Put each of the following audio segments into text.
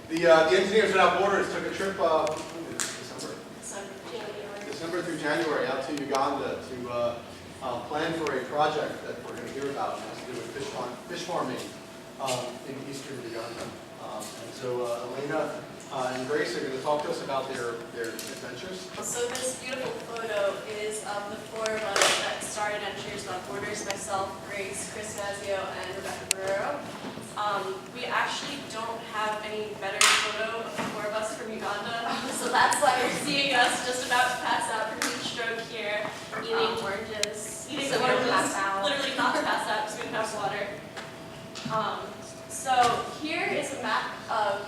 The Engineers Without Borders took a trip December through January out to Uganda to plan for a project that we're going to hear about. It has to do with fish farming in eastern Uganda. And so Elaina and Grace are going to talk to us about their adventures. So this beautiful photo is of the four of us that started Engineers Without Borders: myself, Grace, Chris Mazio, and Rebecca Barrero. We actually don't have any better photo of the four of us from Uganda, so that's why you're seeing us just about to pass out from heat stroke here, eating oranges, literally not to pass out because we don't have water. So here is a map of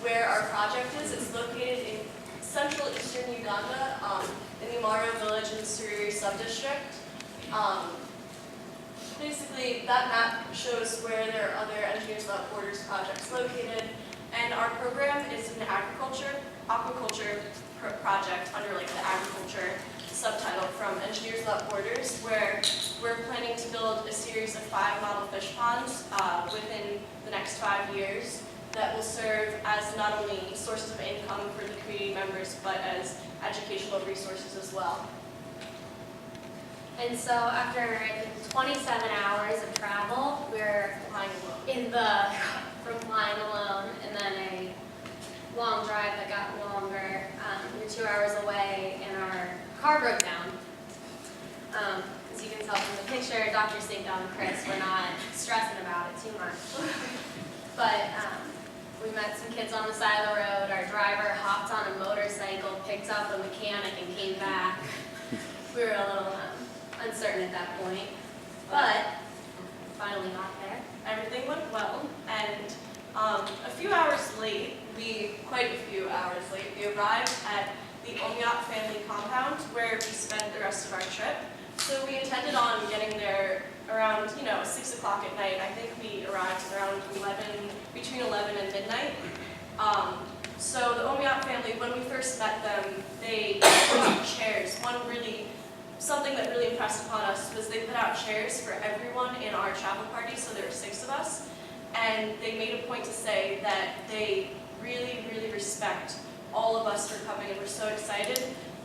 where our project is. It's located in central eastern Uganda, in the Omorio Village in the Suriri subdistrict. Basically, that map shows where there are other Engineers Without Borders projects located, and our program is an aquaculture project under like the agriculture subtitle from Engineers Without Borders, where we're planning to build a series of 5 model fish ponds within the next 5 years that will serve as not only sources of income for the community members, but as educational resources as well. And so after 27 hours of travel, we're from flying alone, and then a long drive that got longer. We were 2 hours away, and our car broke down. As you can tell from the picture, Dr. Stinko and Chris were not stressing about it too much. But we met some kids on the side of the road. Our driver hopped on a motorcycle, picked up a mechanic, and came back. We were a little uncertain at that point, but finally got there. Everything went well, and a few hours late, quite a few hours late, we arrived at the Omorio family compound where we spent the rest of our trip. So we intended on getting there around, 6 o'clock at night. I think we arrived around between 11 and midnight. So the Omorio family, when we first met them, they put out chairs. Something that really impressed upon us was they put out chairs for everyone in our travel party, so there were 6 of us. And they made a point to say that they really, really respect all of us for coming, and we're so excited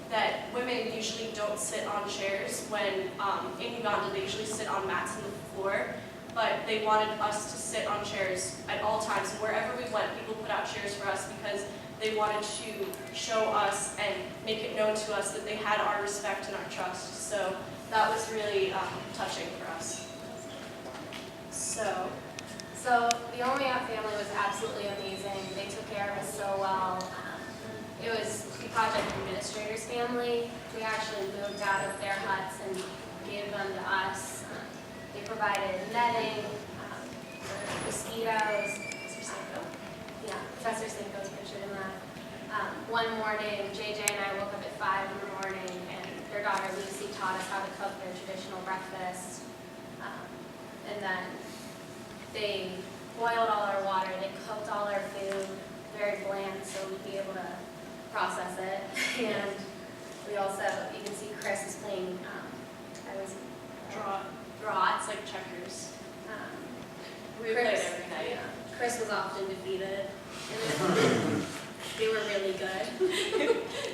that women usually don't sit on chairs when, in Uganda, they usually sit on mats on the floor, but they wanted us to sit on chairs at all times. And wherever we went, people put out chairs for us because they wanted to show us and make it known to us that they had our respect and our trust. So that was really touching for us. So the Omorio family was absolutely amazing. They took care of us so well. It was the project administrator's family. We actually moved out of their huts and gave them to us. They provided netting, mosquitoes. Yeah, Professor Stinko's pictured in that. One morning, JJ and I woke up at 5 in the morning, and their daughter Lucy taught us how to cook their traditional breakfast. And then they boiled all our water, they cooked all our food, very bland, so we'd be able to process it. And we also, you can see Chris is playing, Draw. It's like checkers. We played every night. Yeah. Chris was often defeated. They were really good.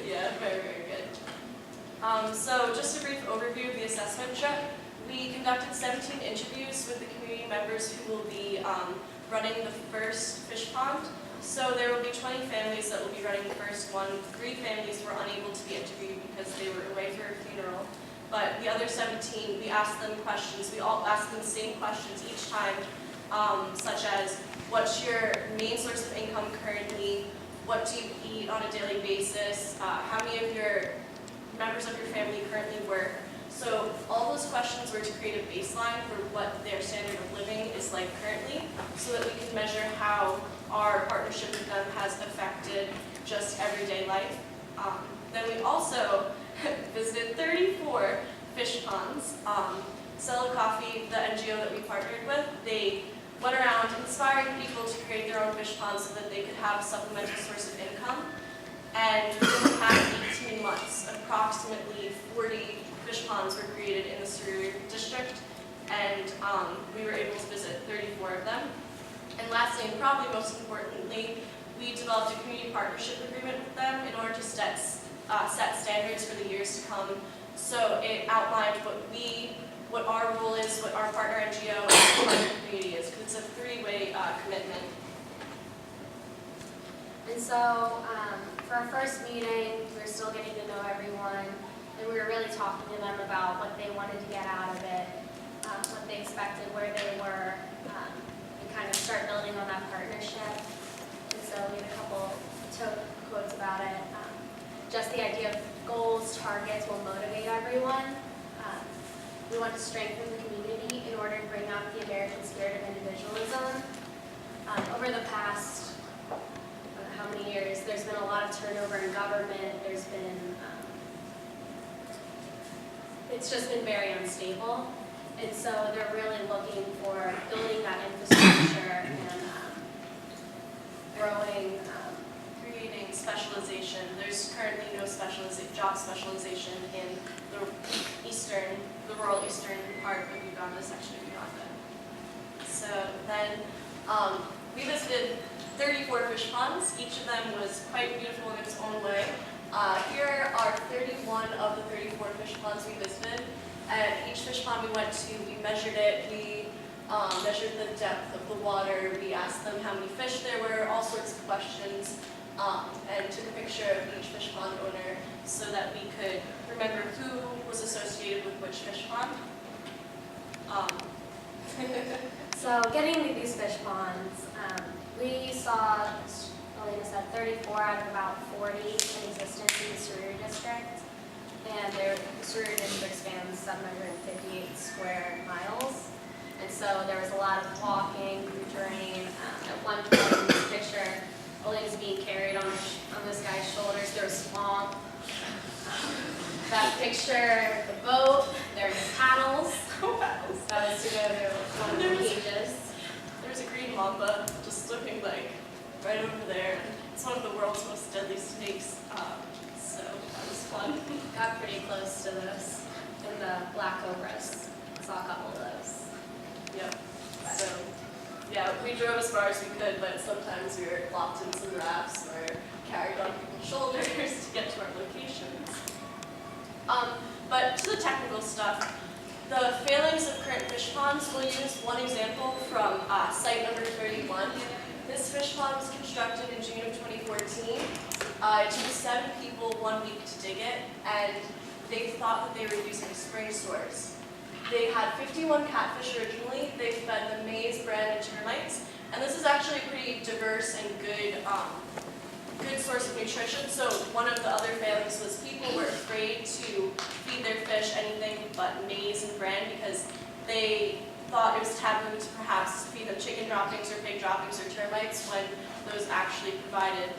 Yeah, very, very good. So just a brief overview of the assessment trip. We conducted 17 interviews with the community members who will be running the first fish pond. So there will be 20 families that will be running the first one. 3 families were unable to be interviewed because they were away for a funeral. But the other 17, we asked them questions. We all asked them the same questions each time, such as, what's your main source of income currently? What do you eat on a daily basis? How many of your members of your family currently work? So all those questions were to create a baseline for what their standard of living is like currently, so that we can measure how our partnership with them has affected just everyday life. Then we also visited 34 fish ponds. Cello Coffee, the NGO that we partnered with, they went around inspiring people to create their own fish ponds so that they could have a supplemental source of income. And within the past 18 months, approximately 40 fish ponds were created in the Suriri district, and we were able to visit 34 of them. And lastly, and probably most importantly, we we developed a community partnership agreement with them in order to set standards for the years to come. So it outlined what our role is, what our partner NGO and our partner community is, because it's a three-way commitment. And so for our first meeting, we were still getting to know everyone, and we were really talking to them about what they wanted to get out of it, what they expected, where they were, and kind of start building on that partnership. And so we had a couple quotes about it. Just the idea of goals, targets will motivate everyone. We want to strengthen the community in order to bring out the American spirit of individualism. Over the past, how many years, there's been a lot of turnover in government. There's been, it's just been very unstable. And so they're really looking for building that infrastructure and growing, Creating specialization. There's currently no job specialization in the rural eastern part of Uganda, section of Uganda. So then we visited 34 fish ponds. Each of them was quite beautiful in its own way. Here are 31 of the 34 fish ponds we visited. At each fish pond we went to, we measured it, we measured the depth of the water, we asked them how many fish there were, all sorts of questions, and took a picture of each fish pond owner so that we could remember who was associated with which fish pond. So getting to these fish ponds, we saw, Elaina said, 34 out of about 40 in existence in the Surrey district. And the Surrey district spans 758 square miles. And so there was a lot of walking through terrain. At one point in this picture, Elaina's being carried on this guy's shoulders. There was swamp. That picture, the boat, there's paddles. That was to go to one of the cages. There was a green mamba just looking like right over there. It's one of the world's most deadly snakes, so that was fun. Got pretty close to those in the black cobras. Saw a couple of those. Yep. So, yeah, we drove as far as we could, but sometimes we were locked in some rafts or carried on people's shoulders to get to our locations. But to the technical stuff, the failings of current fish ponds, we'll use one example from site number 31. This fish pond was constructed in June of 2014. It took 7 people 1 week to dig it, and they thought that they were using a spring source. They had 51 catfish originally. They fed them maize, bran, and termites, and this is actually a pretty diverse and good source of nutrition. So one of the other failings was people were afraid to feed their fish anything but maize and bran because they thought it was taboo to perhaps feed them chicken droppings or pig droppings or termites when those actually provided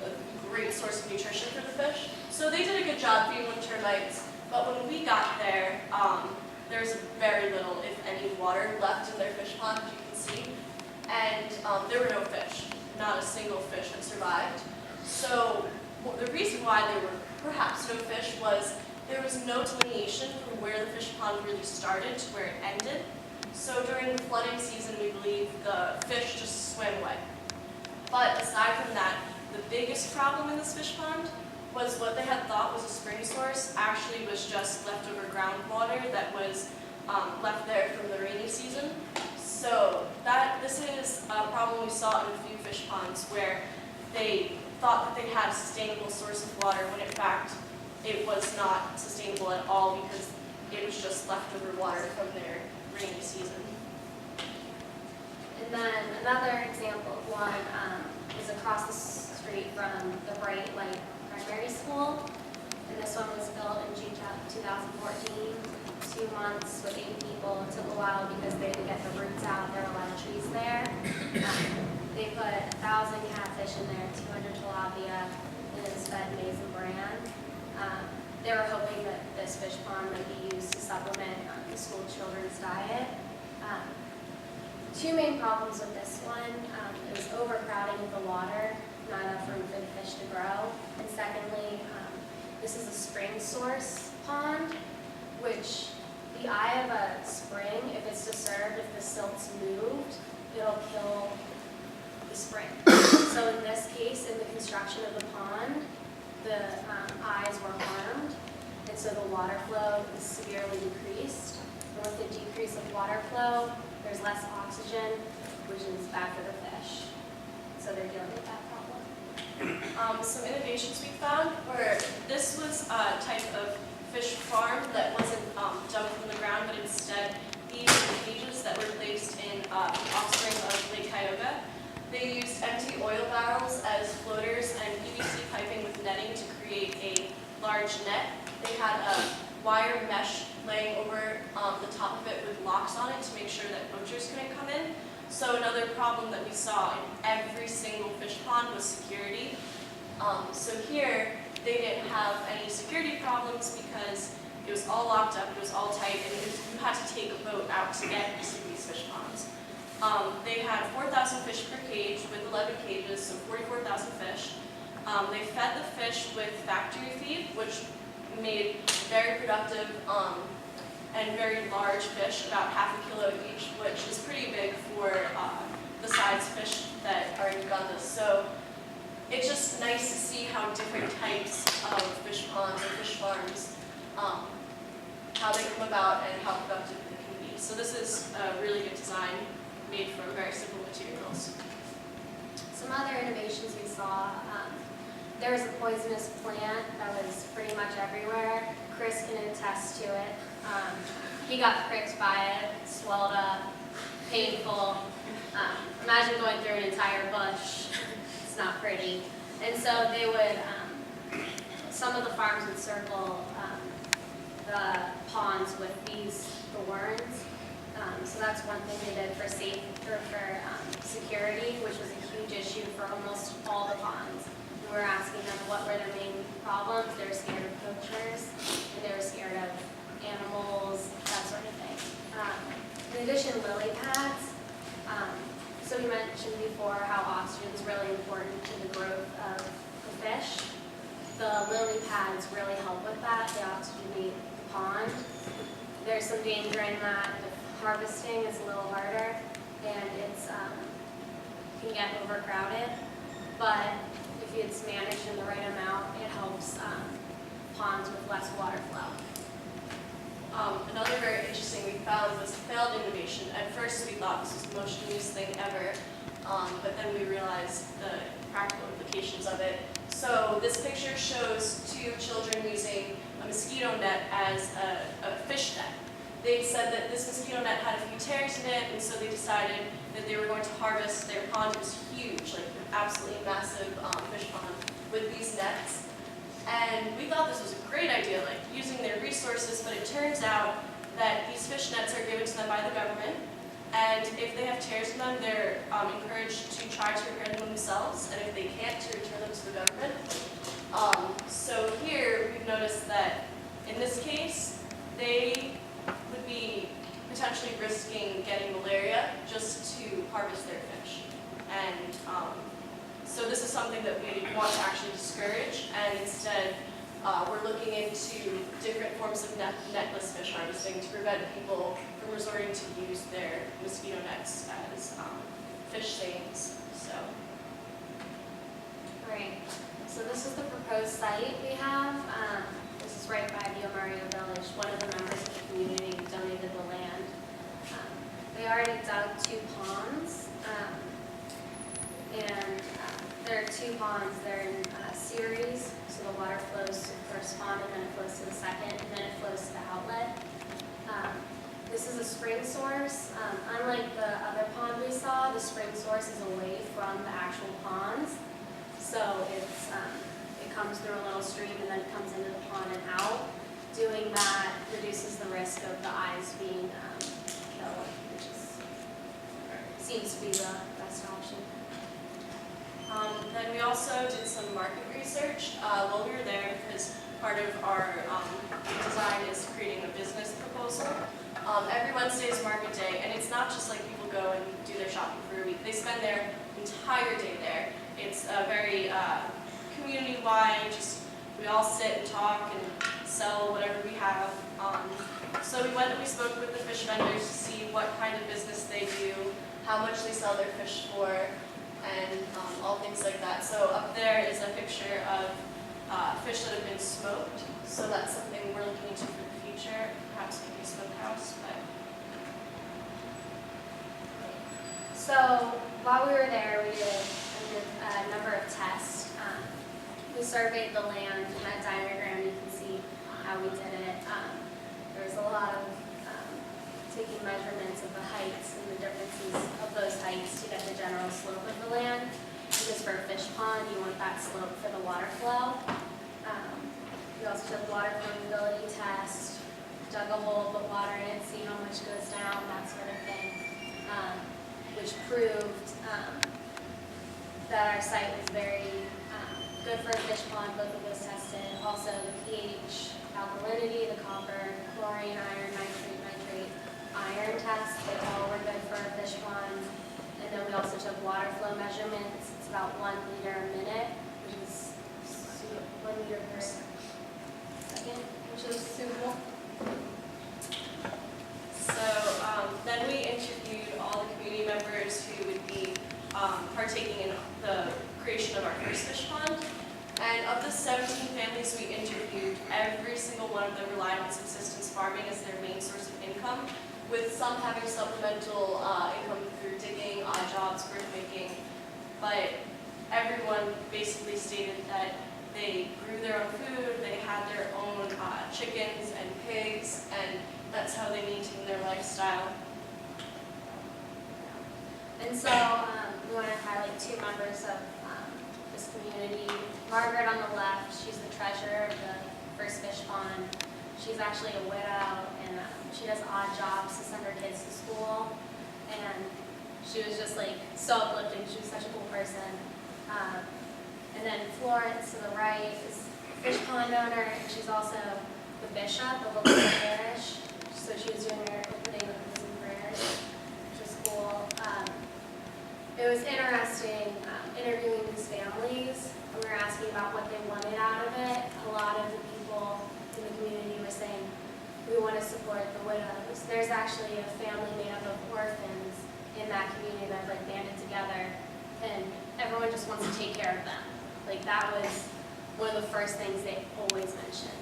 a great source of nutrition for the fish. So they did a good job feeding them termites, but when we got there, there's very little, if any, water left in their fish pond, as you can see, and there were no fish. Not a single fish had survived. So the reason why there were perhaps no fish was there was no delineation from where the fish pond really started to where it ended. So during the flooding season, we believe the fish just swam away. But aside from that, the biggest problem in this fish pond was what they had thought was a spring source actually was just leftover groundwater that was left there from the rainy season. So this is a problem we saw in a few fish ponds where they thought that they had a sustainable source of water when in fact it was not sustainable at all because it was just leftover water from their rainy season. And then another example of one is across the street from the Bright Light Primary School. And this one was built in June 2014, 2 months with 8 people. It took a while because they had to get the roots out. There were a lot of trees there. They put 1,000 catfish in there, 200 tilapia, and it was fed maize and bran. They were hoping that this fish pond might be used to supplement the school children's diet. 2 main problems with this one. It was overcrowding of the water, not enough room for the fish to grow. And secondly, this is a spring source pond, which the eye of a spring, if it's disturbed, if the silt's moved, it'll kill the spring. So in this case, construction of the pond, the eyes were harmed, and so the water flow is severely decreased. And with the decrease of water flow, there's less oxygen, which is bad for the fish. So they're dealing with that problem. Some innovations we found were, this was a type of fish farm that wasn't dug from the ground, but instead these were cages that were placed in offspring of Lake Cayuga. They used empty oil barrels as floaters and PVC piping with netting to create a large net. They had a wire mesh laying over the top of it with locks on it to make sure that poachers couldn't come in. So another problem that we saw in every single fish pond was security. So here, they didn't have any security problems because it was all locked up, it was all tight, and you had to take a boat out to get to these fish ponds. They had 4,000 fish per cage with 11 cages, so 44,000 fish. They fed the fish with factory feed, which made very productive and very large fish, about half a kilo each, which is pretty big for the size fish that are in Uganda. So it's just nice to see how different types of fish ponds and fish farms, how they come about and how productive they can be. So this is a really good design made from very simple materials. Some other innovations we saw, there was a poisonous plant that was pretty much everywhere. Chris can attest to it. He got pricked by it, swelled up, painful. Imagine going through an entire bush. It's not pretty. And so they would, some of the farms would circle the ponds with these thorns. So that's one thing they did for security, which was a huge issue for almost all the ponds. We were asking them what were their main problems. They were scared of poachers, and they were scared of animals, that sort of thing. In addition, lily pads. So we mentioned before how oxygen is really important to the growth of the fish. The lily pads really help with that. They oxygenate the pond. There's some danger in that. The harvesting is a little harder, and it's can get overcrowded. But if it's managed in the right amount, it helps ponds with less water flow. Another very interesting we found was a failed innovation. At first we thought this was the most genius thing ever, but then we realized the practical implications of it. So this picture shows two children using a mosquito net as a fish net. They said that this mosquito net had a few tears in it, and so they decided that they were going to harvest their pond. It was huge, like an absolutely massive fish pond with these nets. And we thought this was a great idea, like using their resources, but it turns out that these fish nets are given to them by the government, and if they have tears in them, they're encouraged to try to repair them themselves, and if they can't, to return them to the government. So here, we've noticed that in this case, they would be potentially risking getting malaria just to harvest their fish. And so this is something that we want to actually discourage, and instead we're looking into different forms of netless fish harvesting to prevent people from resorting to use their mosquito nets as fish seines. So. Right. So this is the proposed site we have. This is right by the Omorio Village. One of the members of the community donated the land. They already dug 2 ponds, and there are 2 ponds. They're in series, so the water flows to the first pond, and then it flows to the second, and then it flows to the outlet. This is a spring source. Unlike the other pond we saw, the spring source is away from the actual ponds, so it's it comes through a little stream and then it comes into the pond and out. Doing that reduces the risk of the eyes being killed, which seems to be the best option. Then we also did some market research while we were there, because part of our design is creating a business proposal. Every Wednesday is market day, and it's not just like people go and do their shopping for a week. They spend their entire day there. It's a very community-wide, just we all sit and talk and sell whatever we have. So we went and we spoke with the fish vendors to see what kind of business they do, how much they sell their fish for, and all things like that. So up there is a picture of fish that have been smoked. So that's something we're looking into for the future, perhaps maybe a smokehouse. But So while we were there, we did a number of tests. We surveyed the land. In that diagram, you can see how we did it. There was a lot of taking measurements of the heights and the differences of those heights to get the general slope of the land. Because for a fish pond, you want that slope for the water flow. We also took water flowability test, dug a hole, put water in it, see how much goes down, that sort of thing, which proved that our site was very good for a fish pond. Both of those tested. Also the pH, alkalinity, the copper, chlorine, iron, nitrate, iron test. They all were good for a fish pond. And then we also took water flow measurements. It's about 1 liter a minute, which is 1 liter per second, which is suitable. so then we interviewed all the community members who would be partaking in the creation of our first fish pond. And of the 17 families we interviewed, every single one of them relied on subsistence farming as their main source of income, with some having supplemental income through digging, odd jobs, bird making. But everyone basically stated that they grew their own food, they had their own chickens and pigs, and that's how they maintained their lifestyle. And so we want to highlight 2 members of this community. Margaret on the left, she's the treasurer of the first fish pond. She's actually a widow, and she does odd jobs to send her kids to school. And she was just like so uplifting. She was such a cool person. And then Florence to the right is a fish pond owner, and she's also the bishop of a local parish. So she was doing her opening of prison prayers, which was cool. It was interesting interviewing these families. We were asking about what they wanted out of it. A lot of the people in the community were saying, we want to support the widows. There's actually a family made up of orphans in that community that like banded together, and everyone just wants to take care of them. Like that was one of the first things they always mentioned.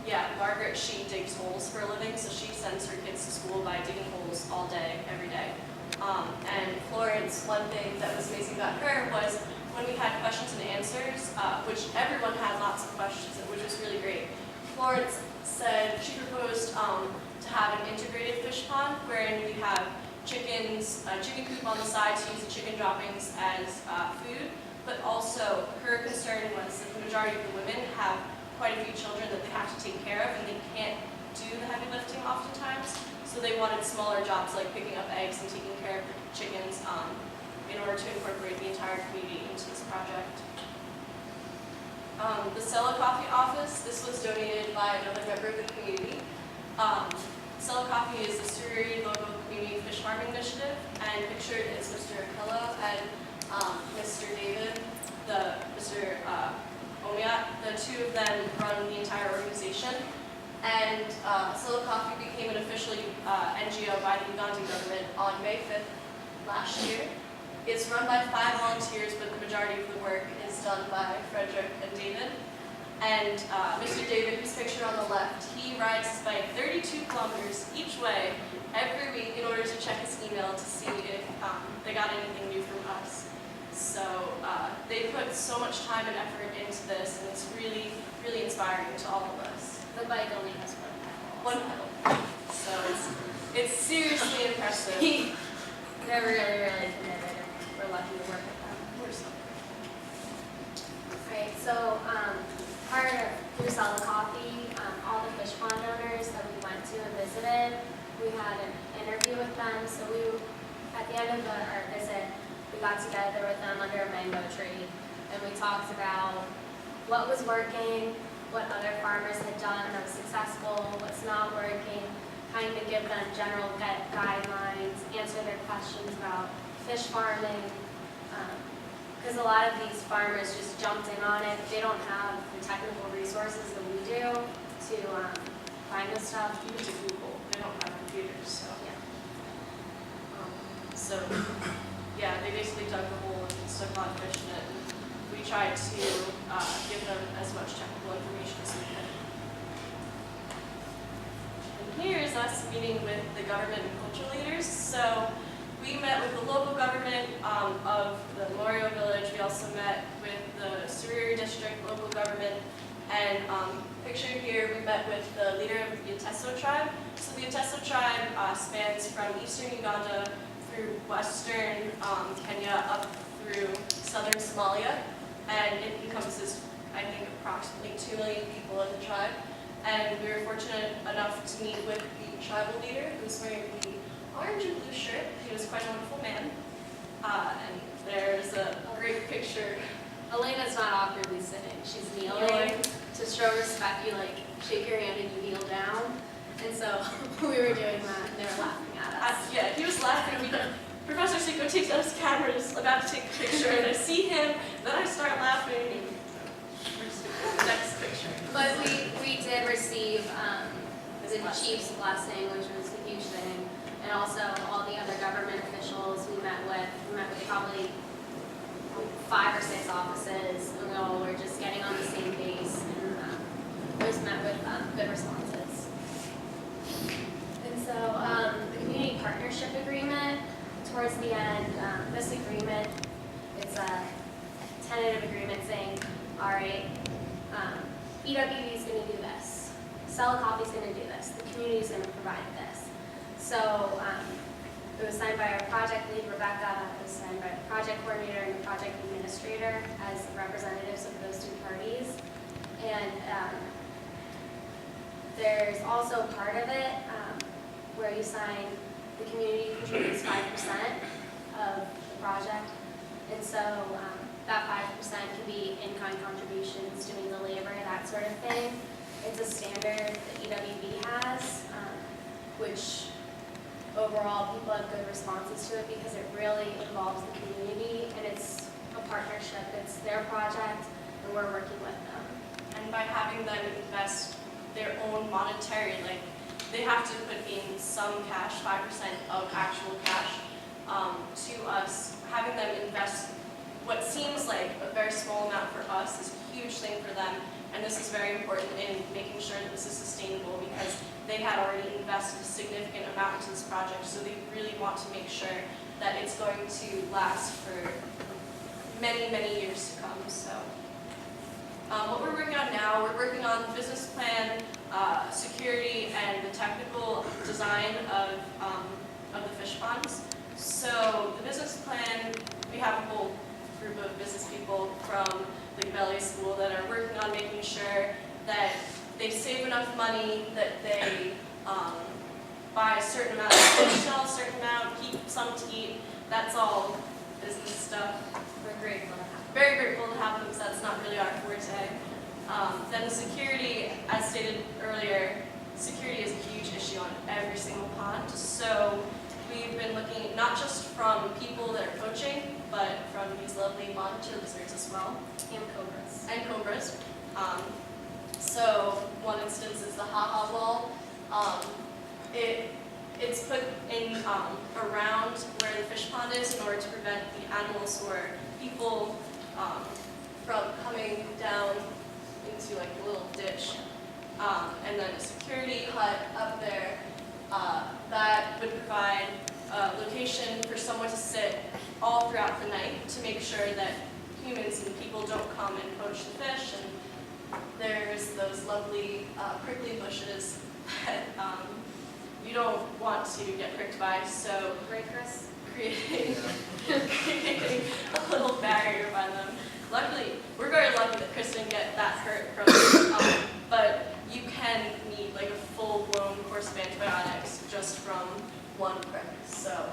Yeah, Margaret, she digs holes for a living, so she sends her kids to school by digging holes all day, every day. And Florence, one thing that was amazing about her was when we had questions and answers, which everyone had lots of questions, which was really great. Florence said she proposed to have an integrated fish pond wherein we have chickens, a chicken coop on the side to use the chicken droppings as food, but also her concern was that the majority of the women have quite a few children that they have to take care of, and they can't do the heavy lifting oftentimes. So they wanted smaller jobs like picking up eggs and taking care of the chickens in order to incorporate the entire community into this project. The Sella Coffee office, this was donated by another member of the community. Sella Coffee is the Surrey local community fish farming initiative, and pictured is Mr. Hello and Mr. David, Mr. Omiat. The 2 of them run the entire organization. And Sella Coffee became an official NGO by the Ugandan government on May 5th last year. It's run by 5 volunteers, but the majority of the work is done by Frederick and David. And Mr. David, who's pictured on the left, he rides his bike 32 kilometers each way every week in order to check his email to see if they got anything new from us. So they put so much time and effort into this, and it's really, really inspiring to all of us. The bike only has 1 pedal. 1 pedal. So it's seriously impressive. They're really, really committed, and we're lucky to work with them. We're so Right, so part of through Sella Coffee, all the fish pond owners that we went to and visited, we had an interview with them. So at the end of our visit, we got together with them under a mango tree, and we talked about what was working, what other farmers had done that was successful, what's not working, kind of give them general guidelines, answer their questions about fish farming, because a lot of these farmers just jumped in on it. They don't have the technical resources that we do to find this stuff. Even to Google, they don't have computers, so. Yeah. So yeah, they basically dug the hole and stuck a lot of fish in it. And we tried to give them as much technical information as we could. And here is us meeting with the government and cultural leaders. So we met with the local government of the Omorio Village. We also met with the Surrey District local government. And pictured here, we met with the leader of the Ateso tribe. So the Ateso tribe spans from eastern Uganda through western Kenya up through southern Somalia. And it encompasses, I think, approximately 2 million people in the tribe. And we were fortunate enough to meet with the tribal leader, who was wearing the orange and blue shirt. He was quite a wonderful man. And there's a great picture. Elena's not awkwardly sitting. She's kneeling. To show respect, you like shake your hand and you kneel down. And so we were doing that and they were laughing at us. Yeah, he was laughing. Professor Siko takes out his camera, is about to take a picture, and I see him, then I start laughing. Next picture. But we did receive the chief's blessing, which was a huge thing. And also all the other government officials we met with probably 5 or 6 offices, and we all were just getting on the same pace, and was met with good responses. And so the community partnership agreement, towards the end, this agreement, it's a tentative agreement saying, all right, EWB is going to do this, Sell Coffee is going to do this, the community is going to provide this. So it was signed by our project lead, Rebecca. It was signed by the project coordinator and the project administrator as representatives of those 2 parties. And there's also part of it where you sign, the community contributes 5% of the project. And so that 5% can be in-kind contributions, doing the labor, that sort of thing. It's a standard that EWB has, which overall, people have good responses to it because it really involves the community and it's a partnership. It's their project and we're working with them. And by having them invest their own monetary, like they have to put in some cash, 5% of actual cash to us, having them invest what seems like a very small amount for us is a huge thing for them. And this is very important in making sure that this is sustainable because they had already invested a significant amount into this project, so they really want to make sure that it's going to last for many, many years to come. So what we're working on now, we're working on the business plan, security, and the technical design of the fish ponds. So the business plan, we have a whole group of business people from the Belly School that are working on making sure that they save enough money, that they buy a certain amount of fish, sell a certain amount, keep some to eat. That's all business stuff. We're grateful to have them. Very grateful to have them because that's not really our forte. Then the security, as stated earlier, security is a huge issue on every single pond. So we've been looking not just from people that are poaching, but from these lovely monitor lizards as well. And cobras. And cobras. So one instance is the ha-ha wall. It's put in around where the fish pond is in order to prevent the animals or people from coming down into like a little ditch. And then a security hut up there that would provide a location for someone to sit all throughout the night to make sure that humans and people don't come and poach the fish. And there's those lovely prickly bushes that you don't want to get pricked by, so Right, Chris? creating a little barrier by them. Luckily, we're very lucky that Chris didn't get that hurt from it, but you can need like a full-blown course of antibiotics just from one prick. So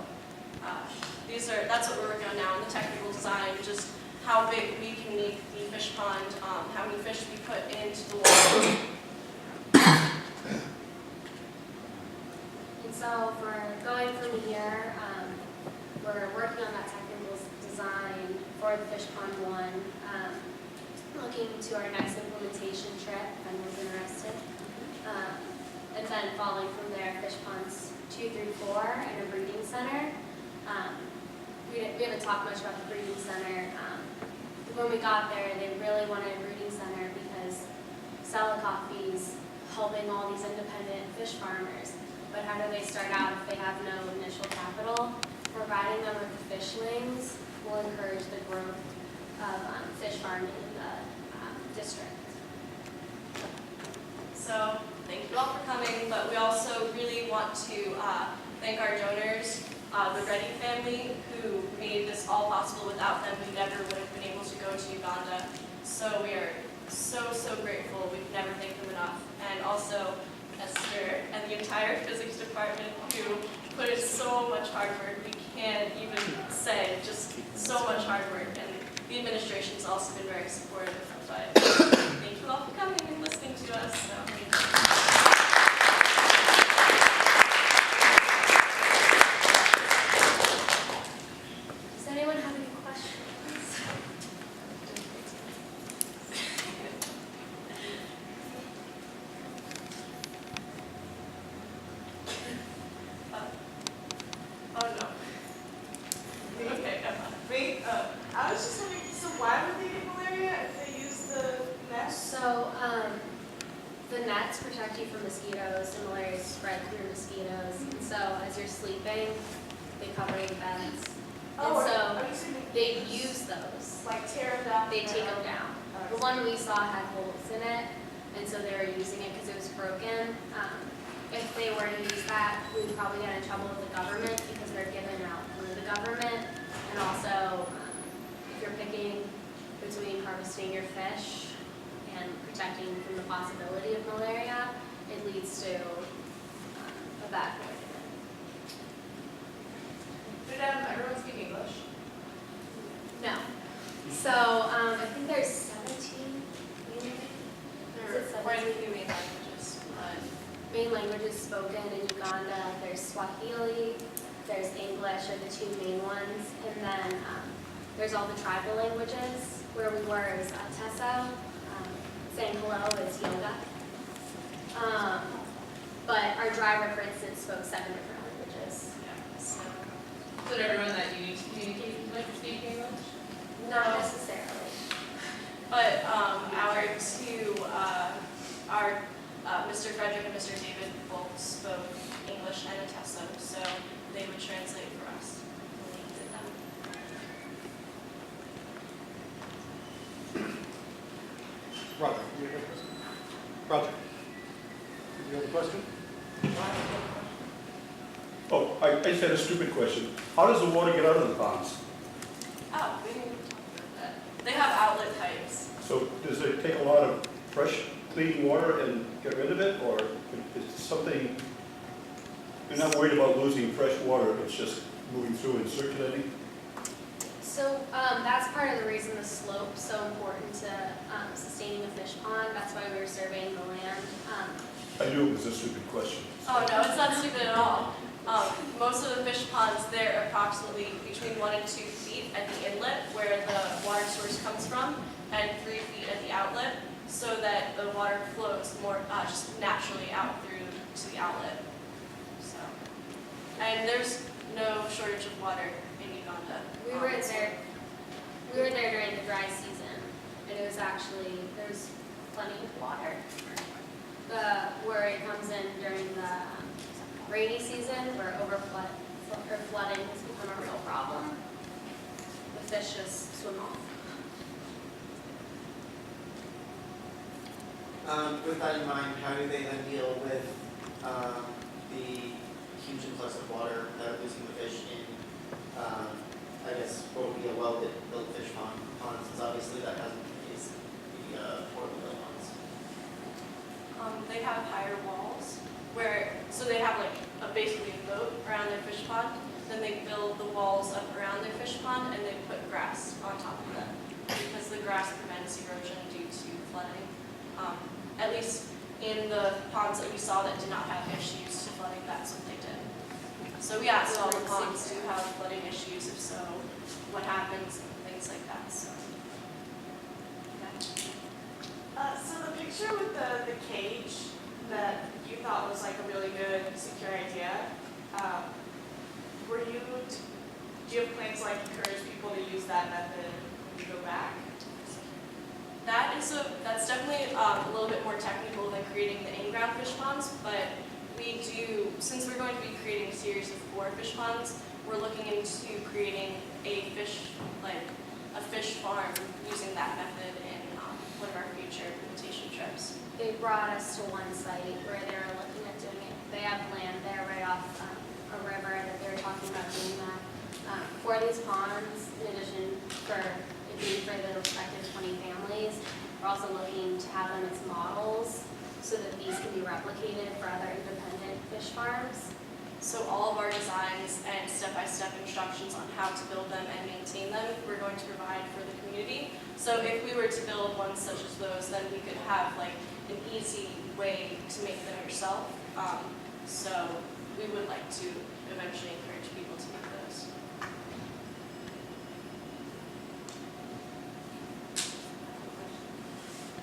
that's what we're working on now in the technical design, just how big we can make the fish pond, how many fish we put into the water. And so for going from here, we're working on that technical design for the Fish Pond 1, looking to our next implementation trip, if anyone's interested. And then following from there, Fish Ponds 2 through 4 and a breeding center. We haven't talked much about the breeding center. When we got there, they really wanted a breeding center because Sella Coffee's helping all these independent fish farmers. But how do they start out if they have no initial capital? Providing them with the fishlings will encourage the growth of fish farming in the district. So thank you all for coming, but we also really want to thank our donors, the Reddy family, who made this all possible. Without them, we never would have been able to go to Uganda. So we are so grateful. We can never thank them enough. And also Esther and the entire physics department who put in so much hard work. We can't even say, just so much hard work. And the administration's also been very supportive. But thank you all for coming and listening to us. So, thank you. Does anyone have any questions? Oh no. Okay, Wait, I was just wondering, so why would they get malaria if they use the nets? So, the nets protect you from mosquitoes, and malaria is spread through mosquitoes. And so, as you're sleeping, they cover your beds. Oh, and so, are you saying they use those. like tear them down? They take them down. The one we saw had holes in it, and so they were using it because it was broken. If they were to use that, we would probably get in trouble with the government because they're given out through the government. And also, if you're picking between harvesting your fish and protecting from the possibility of malaria, it leads to a bad poisoning. Did everyone speak English? No. So, I think there's 17 There are quite a few main languages. main languages spoken in Uganda. There's Swahili, there's English are the two main ones, and then there's all the tribal languages. Where we were is Teso, saying hello is yoga. But our driver, for instance, spoke 7 different languages. Yeah, so. Did everyone that you need to communicate with speak English? Not necessarily. But our two, Mr. Frederick and Mr. David both spoke English and Ateso, so they would translate for us when we needed them. Roger, do you have a question? Roger, did you have a question? Oh, I just had a stupid question. How does the water get out of the ponds? Oh, we didn't even talk about that. They have outlet pipes. So does it take a lot of fresh, clean water and get rid of it, or is it something, you're not worried about losing fresh water, it's just moving through and circulating? So that's part of the reason the slope's so important to sustaining the fish pond. That's why we were surveying the land. I knew it was a stupid question. Oh no, it's not stupid at all. Most of the fish ponds, they're approximately between 1 and 2 feet at the inlet where the water source comes from, and 3 feet at the outlet, so that the water flows more just naturally out through to the outlet. So, and there's no shortage of water in Uganda. We were there during the dry season, and it was actually, there's plenty of water. Where it comes in during the rainy season, where flooding has become a real problem, the fish just swim off. With that in mind, how do they then deal with the huge influx of water that are losing the fish in, I guess, what would be a well-built fish pond, since obviously that hasn't been the case in the Fordham ones. They have higher walls so they have like basically a boat around their fish pond. Then they build the walls up around their fish pond and they put grass on top of them because the grass prevents erosion due to flooding. At least in the ponds that we saw that did not have issues to flooding, that's what they did. So we asked all the ponds to have flooding issues, if so, what happens and things like that. So. So the picture with the cage that you thought was like a really good, secure idea, were you do you have plans to like encourage people to use that method when you go back? That's definitely a little bit more technical than creating the in-ground fish ponds, but we do, since we're going to be creating a series of 4 fish ponds, we're looking into creating a fish farm using that method in one of our future implementation trips. They brought us to one site where they were looking at doing it. They have land there right off a river that they were talking about doing that. For these ponds, in addition for it being for the respective 20 families, we're also looking to have them as models so that these can be replicated for other independent fish farms. So all of our designs and step-by-step instructions on how to build them and maintain them, we're going to provide for the community. So if we were to build ones such as those, then we could have like an easy way to make them yourself. So we would like to eventually encourage people to make those.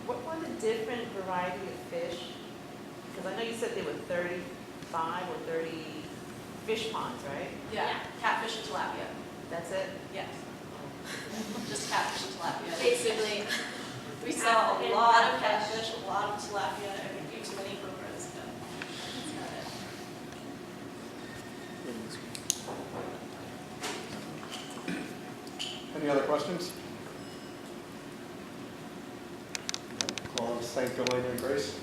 What were the different variety of fish? Because I know you said there were 35 or 30 fish ponds, right? Yeah, catfish and tilapia. That's it? Yes. Just catfish and tilapia. Basically, We sell a African lot of catfish. catfish, a lot of tilapia, and a few too many cobras. But that's about it. Any other questions? Well, let's thank Elaina and Grace.